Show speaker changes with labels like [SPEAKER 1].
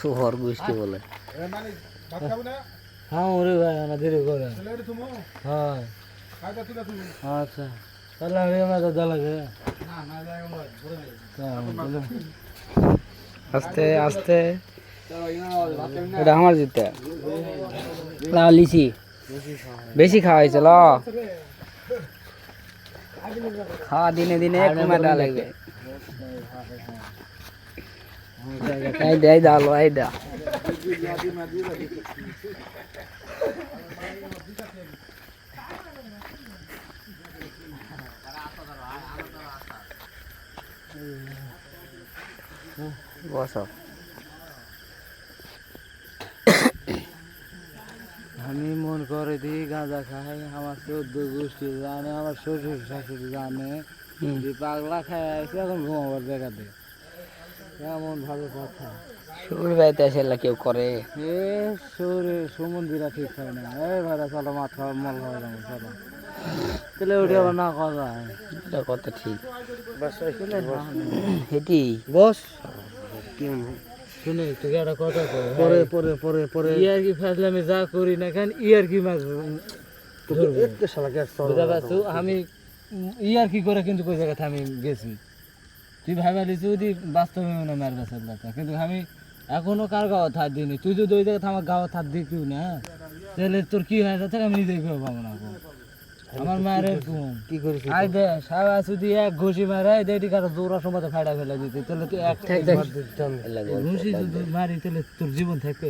[SPEAKER 1] শহর গোষ্ঠী বলে
[SPEAKER 2] হ্যাঁ ওরে ভাই আমরা দেরি করে হ্যাঁ আচ্ছা তাহলে আমি আমার দাদা লাগে
[SPEAKER 1] আস্তে আস্তে এটা আমার জিতে লিচি বেশি খাওয়া হয়েছে খাওয়া দিনে দিনে কমে দেওয়া লাগবে এই দে দালো এই দা বসো
[SPEAKER 2] আমি মন করে দিই গাঁজা খাই আমার 14 গোষ্ঠী জানে আমার শ্বশুর শাশুড়ি জানে যে পাগলা খাই আছে এখন ঘুমাবার জায়গাতে এমন ভাবে কথা
[SPEAKER 1] সুর বাইতে আসলে কেউ করে
[SPEAKER 2] এ শরীরে সুমন্দিরা ঠিক হয় না ভাড়া চলো মাথা মল হয় না চলো তাহলে ওটা আবার না কথা
[SPEAKER 1] এটা কত ঠিক হেঁটি
[SPEAKER 2] বস শুনে তোকে একটা কথা পরে পরে পরে পরে ইয়ার কি ফেসলে আমি যা করি না কেন ইয়ার কি মাছ বুঝতে পারছো আমি ইয়ার কি করে কিন্তু ওই জায়গাতে আমি গেছি তুই ভাবালি যদি বাস্তবে মনে মারবে সেগুলাটা কিন্তু আমি এখনো কার গাওয়া থার দিইনি তুই যদি ওই জায়গাতে আমার গাওয়া থার দিকিও না তাহলে তোর কি হয়ে যাচ্ছে আমি নিজেই কেউ পাবো না আমার মায়ের এরকম কি করিস আই দে সারা যদি এক ঘুষি মারে দেটি কারো জোড়া সময় ফাটা ফেলে দিতে তাহলে তুই এক ঘুষি যদি মারি তাহলে তোর জীবন থাকবে